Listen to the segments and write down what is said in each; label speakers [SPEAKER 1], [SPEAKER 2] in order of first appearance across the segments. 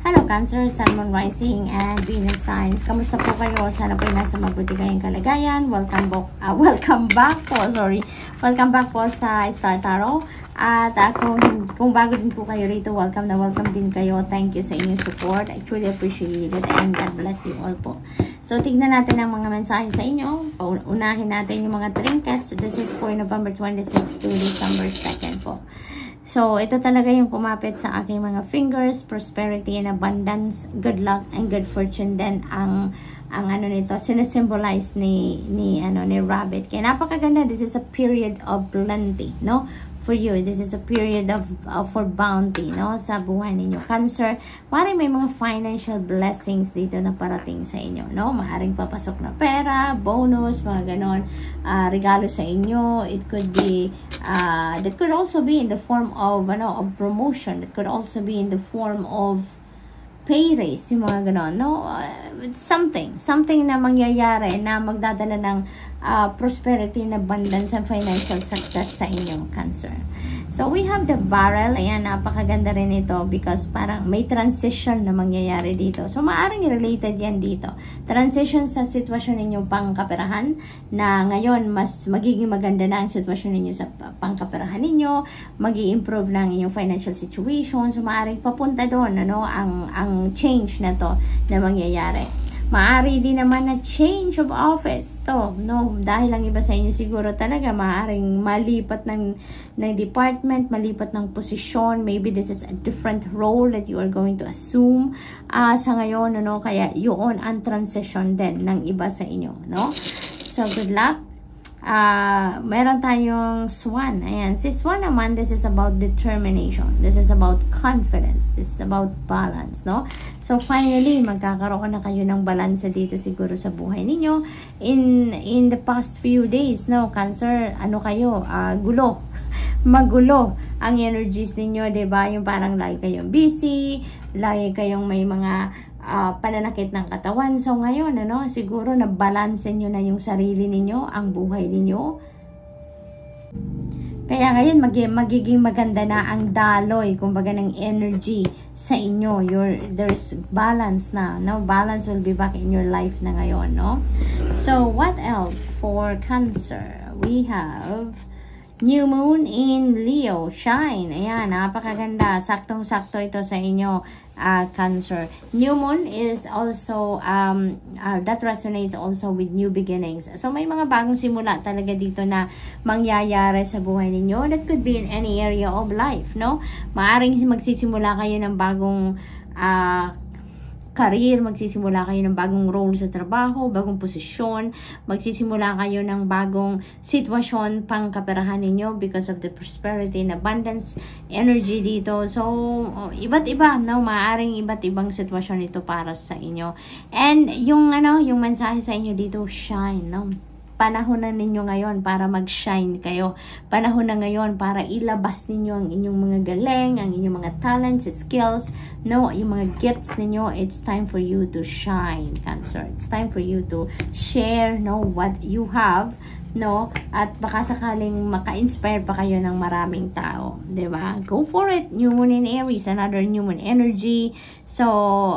[SPEAKER 1] Hello Cancer, Sun, Moon, Rising, and Venus signs. Kamusta po kayo? Sana po ay nasa mabuti kayong kalagayan. Welcome back po sa Star Tarot. At ako, kung bago din po kayo rito, welcome din kayo. Thank you sa inyong support. I truly appreciate it and God bless you all po. So, tignan natin ang mga mensahe sa inyo. Unahin natin yung mga trinkets. This is for November 26 to December 2nd po. So, ito talaga yung kumapit sa aking mga fingers, prosperity and abundance, good luck and good fortune din ang ano nito, sinesymbolize ni Rabbit. Kaya napakaganda, this is a period of plenty, no? For you, this is a period of for bounty, no? Sa buhay ninyo. Cancer, maaaring may mga financial blessings dito na parating sa inyo, no? Maaaring papasok na pera, bonus, mga ganon, regalo sa inyo. It could be, that could also be in the form of, of promotion. It could also be in the form of pay raise, yung mga ganon, no? Something na mangyayari na magdadala ng prosperity and abundance and financial success sa inyong Cancer. So, we have the barrel. Ayan, napakaganda rin ito because parang may transition na mangyayari dito. So, maaring related yan dito. Transition sa sitwasyon ninyong pangkaperahan na ngayon mas magiging maganda na ang sitwasyon ninyo sa pangkaperahan ninyo, mag-i-improve na ang inyong financial situation. So, maaring papunta doon, ang change na to na mangyayari. Maari din naman na change of office to, no? Dahil lang iba sa inyo siguro talaga maaring malipat ng department, malipat ng posisyon. Maybe this is a different role that you are going to assume sa ngayon, kaya yun ang transition din ng iba sa inyo, no? So, good luck. Meron tayong Swan. Ayan. Si Swan naman, this is about determination. This is about confidence. This is about balance, no? So, finally, magkakaroon na kayo ng balance dito siguro sa buhay ninyo. In the past few days, no? Cancer, kayo? Gulo. Magulo ang energies ninyo, diba? Yung parang lagi kayong busy, lagi kayong may mga pananakit ng katawan. So ngayon, siguro na-balance nyo na yung sarili ninyo, ang buhay ninyo. Kaya ngayon, magiging maganda na ang daloy, kumbaga ng energy sa inyo. There's balance na, no? Balance will be back in your life na ngayon, no? So, what else for Cancer? We have New Moon in Leo, Shine. Ayan, napakaganda. Saktong-sakto ito sa inyo, Cancer. New Moon is also, that resonates also with new beginnings. So, may mga bagong simula talaga dito na mangyayari sa buhay ninyo. That could be in any area of life, no? Maaring magsisimula kayo ng bagong career, magsisimula kayo ng bagong role sa trabaho, bagong posisyon, magsisimula kayo ng bagong sitwasyon pang kaperahan ninyo because of the prosperity and abundance energy dito. So, iba't iba, no? Maaaring iba't ibang sitwasyon ito para sa inyo. And yung mensahe sa inyo dito, shine, no? Panahon na ninyo ngayon para mag-shine kayo. Panahon na ngayon para ilabas ninyo ang inyong mga galing, ang inyong mga talents, skills, no, yung mga gifts ninyo. It's time for you to shine, Cancer. It's time for you to share, no, what you have, no, at baka sakaling maka-inspire pa kayo ng maraming tao, diba? Go for it. New Moon in Aries, another New Moon energy. So,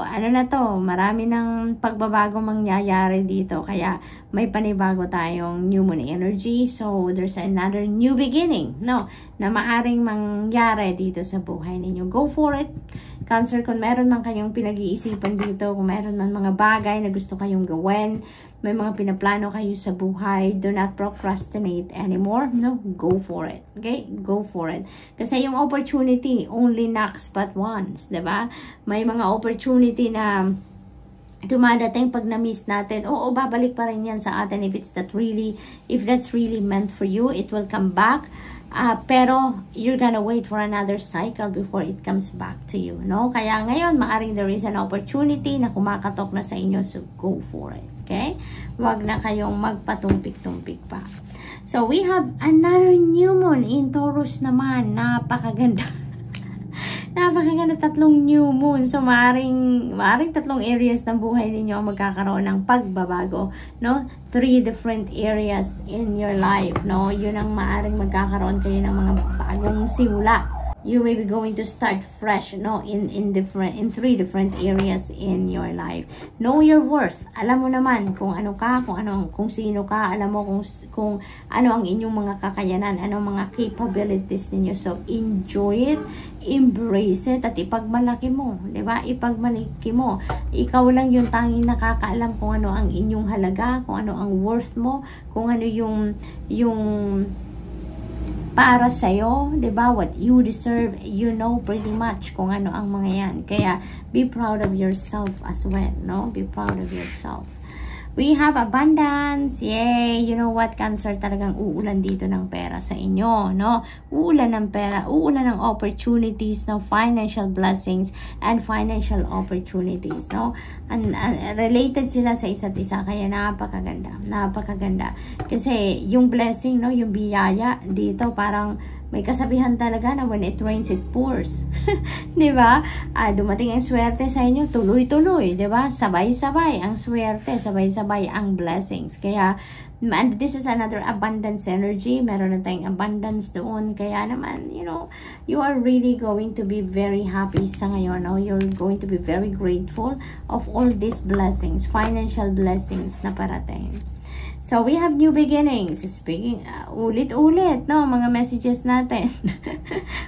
[SPEAKER 1] na to, marami ng pagbabago mangyayari dito, kaya may panibago tayong New Moon energy. So, there's another new beginning, no, na maaring mangyari dito sa buhay ninyo. Go for it, Cancer. Kung meron man kayong pinag-iisipan dito, kung meron man mga bagay na gusto kayong gawin, may mga pinaplano kayo sa buhay, do not procrastinate anymore, no? Go for it, okay? Go for it. Kasi yung opportunity only knocks but once, diba? May mga opportunity na dumadating pag na-miss natin, babalik pa rin yan sa atin if that's really meant for you, it will come back. Pero you're gonna wait for another cycle before it comes back to you, no? Kaya ngayon, maaring there is an opportunity na kumakatok na sa inyo, so go for it, okay? Huwag na kayong magpatumpik-tumpik pa. So, we have another new moon in Taurus naman. Napakaganda. Napakaganda, tatlong new moon. So, maaring tatlong areas ng buhay ninyo ang magkakaroon ng pagbabago, no? 3 different areas in your life, no? Yun ang maaring magkakaroon kayo ng mga bagong simula. you may be going to start fresh, no, in 3 different areas in your life. Know your worth. Alam mo naman kung ano ka, kung sino ka, alam mo kung ano ang inyong mga kakayanan, ano mga capabilities ninyo. So enjoy it, embrace it, at ipagmalaki mo, 'di ba? Ipagmalaki mo. Ikaw lang yung tanging nakakaalam kung ano ang inyong halaga, kung ano ang worth mo, kung ano yung para sa'yo, 'di ba? What you deserve, you know pretty much kung ano ang mga yan. Kaya, be proud of yourself as well, no? Be proud of yourself. We have abundance. Yay! You know what, Cancer? Talagang uulan dito ng pera sa inyo, no? Uulan ng pera, uulan ng opportunities, no? Financial blessings and financial opportunities, no? And related sila sa isa't isa, kaya napakaganda. Napakaganda. Kasi yung blessing, no? Yung biyaya dito, parang may kasabihan talaga na when it rains, it pours. Diba? Dumating ang swerte sa inyo, tuloy-tuloy. Diba? Sabay-sabay ang swerte, sabay-sabay ang blessings. Kaya, and this is another abundance energy. Meron na tayong abundance doon. Kaya naman, you know, you are really going to be very happy sa ngayon. No? You're going to be very grateful of all these blessings, financial blessings na parating. So, we have new beginnings. Speaking, ulit-ulit, no? Mga messages natin.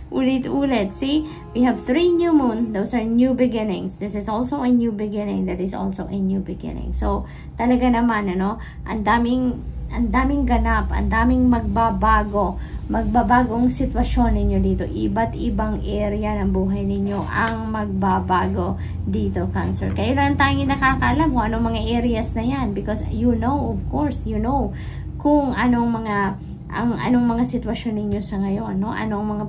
[SPEAKER 1] Ulit-ulit. See? We have 3 new moon. Those are new beginnings. This is also a new beginning. That is also a new beginning. So, talaga naman, ano? Ang daming ganap. Ang daming magbabagong sitwasyon ninyo dito. Iba't ibang area ng buhay ninyo ang magbabago dito, Cancer. Kayo lang tanging nakakaalam kung anong mga areas na yan, because you know, of course, you know kung anong mga sitwasyon ninyo sa ngayon, no? Anong mga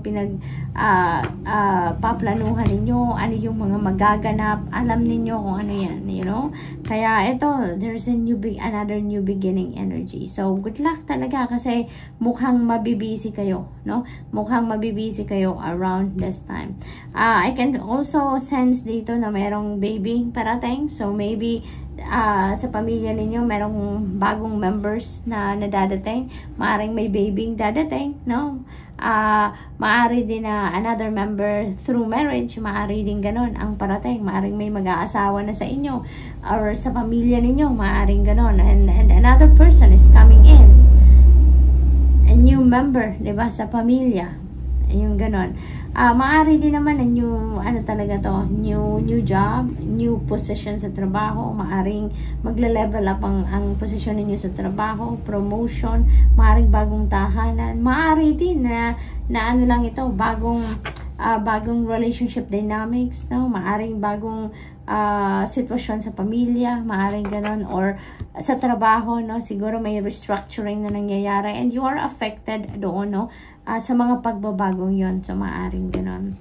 [SPEAKER 1] paplanuhan ninyo, ano yung mga magaganap, alam ninyo kung ano yan, you know? Kaya ito, there's another new beginning energy. So, good luck talaga kasi mukhang mabibisi kayo, no? Mukhang mabibisi kayo around this time. I can also sense dito na merong baby parating. So, maybe sa pamilya ninyo merong bagong members na nadadating, maaring may babying dadating, no? Maari din na another member through marriage, maari din ganon ang parating, maaring may mag-aasawa na sa inyo or sa pamilya ninyo, maaring ganon, and another person is coming in, a new member, diba, sa pamilya, yung ganon. Maari din naman na new, new job, new position sa trabaho. Maaring magle-level up ang position ninyo sa trabaho, promotion, maaring bagong tahanan. Maari din na ano lang ito, bagong relationship dynamics, no? Maaring bagong sitwasyon sa pamilya, maaring ganon, or sa trabaho, no? Siguro may restructuring na nangyayari and you are affected doon, no? Sa mga pagbabagong yon, so maaring ganon.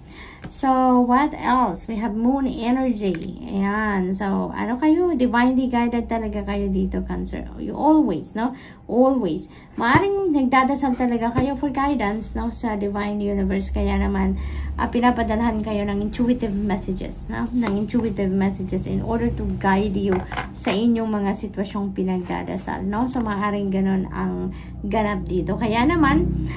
[SPEAKER 1] So, what else? We have moon energy. Ayan. So, ano kayo? Divinely guided talaga kayo dito, Cancer. You always, no? Always. Maaring nagdadasal talaga kayo for guidance, no? Sa divine universe. Kaya naman, pinapadalhan kayo ng intuitive messages, no? Ng intuitive messages in order to guide you sa inyong mga sitwasyong pinagdadasal, no? So, maaring ganon ang ganap dito. Kaya naman,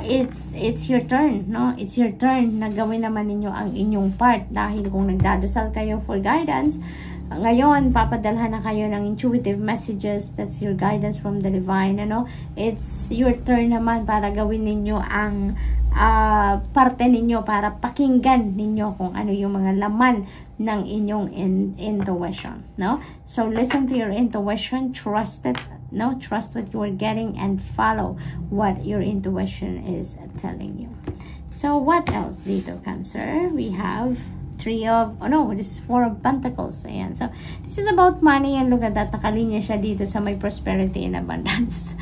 [SPEAKER 1] it's your turn, no? It's your turn na gawin naman ninyo ang inyong part, dahil kung nagdadasal kayo for guidance, ngayon papadalhan na kayo ng intuitive messages. That's your guidance from the divine, ano? It's your turn naman para gawin ninyo ang parte ninyo, para pakinggan ninyo kung ano yung mga laman ng inyong intuition, no? So listen to your intuition, trust it, no? Trust what you are getting and follow what your intuition is telling you. So, what else dito, Cancer? We have this is 4 of Pentacles. Ayan. So, this is about money, and look at that. Nakalinya siya dito sa may prosperity and abundance.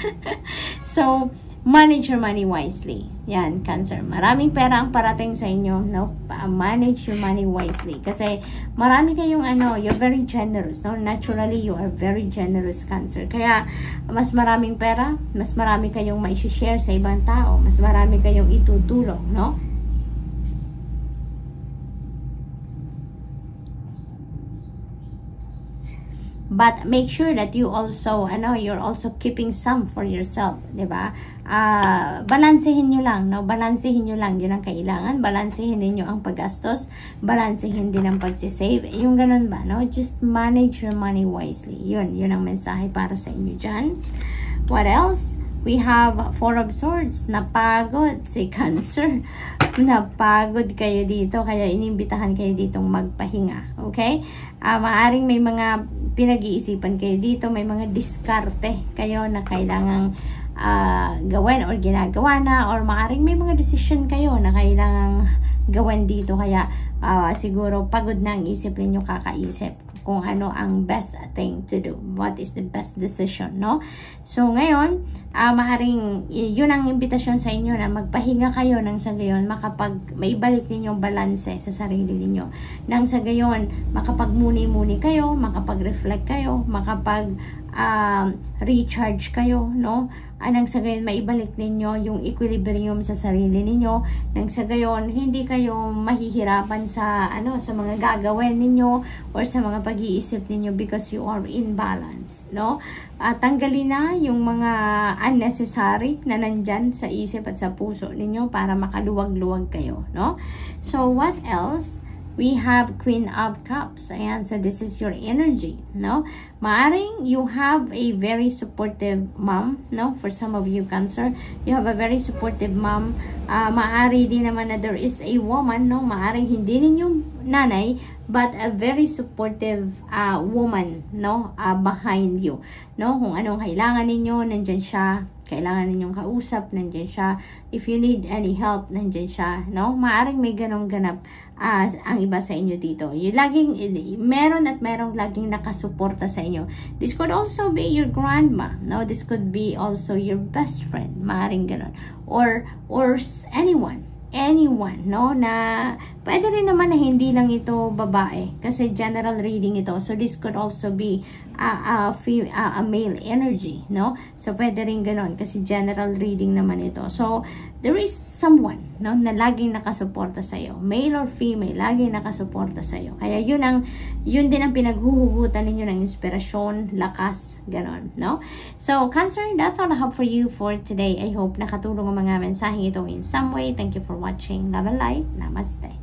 [SPEAKER 1] So, manage your money wisely. Yan, Cancer. Maraming pera ang parating sa inyo. No? Manage your money wisely. Kasi marami kayong you're very generous. No? Naturally, you are very generous, Cancer. Kaya, mas maraming pera, mas marami kayong mai-share sa ibang tao. Mas marami kayong itutulong, no? but make sure that you also, you're also keeping some for yourself, diba? Balansehin nyo lang, no? Balansehin nyo lang, yun ang kailangan. Balansehin ninyo ang paggastos, balansehin din ang pagsisave, yung ganun ba, no? Just manage your money wisely. Yun ang mensahe para sa inyo dyan. What else? We have Four of Swords. Napagod si Cancer. Napagod kayo dito, kaya inimbitahan kayo ditong magpahinga. Okay? Maaring may mga pinag-iisipan kayo dito, may mga diskarte kayo na kailangang gawin or ginagawa na, or maaring may mga decision kayo na kailangang gawin dito, kaya siguro pagod na ang isip ninyo kakaisip kung ano ang best thing to do, what is the best decision, no? So ngayon, maaring yun ang imbitasyon sa inyo na magpahinga kayo nang sa gayon maibalik ninyo balanse sa sarili ninyo, nang sa gayon makapagmuni-muni kayo, makapag-reflect kayo, recharge kayo, no? Nang sa gayon maibalik ninyo yung equilibrium sa sarili ninyo, nang sa gayon hindi kayo mahihirapan sa sa mga gagawin ninyo or sa mga pag-iisip ninyo because you are in balance, no? Tanggalin na yung mga unnecessary na nandyan sa isip at sa puso ninyo para makaluwag-luwag kayo, no? So what else? We have Queen of Cups. Ayan, so this is your energy, no? Maaring you have a very supportive mom, no? For some of you, Cancer, you have a very supportive mom. Maari din naman na there is a woman, no? Maaring hindi ninyo nanay, but a very supportive woman, no? Behind you, no? Kung anong kailangan ninyo, nandyan siya. Kailangan ninyong kausap, nandyan siya. If you need any help, nandyan siya, no? Maaring may ganong ganap ang iba sa inyo dito. Yung laging, meron laging nakasuporta sa inyo. This could also be your grandma, no? This could be also your best friend. Maaring ganon. Or anyone, no? Na pwede rin naman na hindi lang ito babae kasi general reading ito. So this could also be a male energy, no? So pwede rin ganon kasi general reading naman ito. So there is someone, no, na laging nakasuporta sa iyo, male or female, laging nakasuporta sa iyo. Kaya yun din ang pinaghuhugutan ninyo ng inspirasyon, lakas, ganon, no? So Cancer, that's all I have for you for today. I hope nakatulong ang mga mensaheng ito in some way. Thank you for watching. Love and light. Namaste.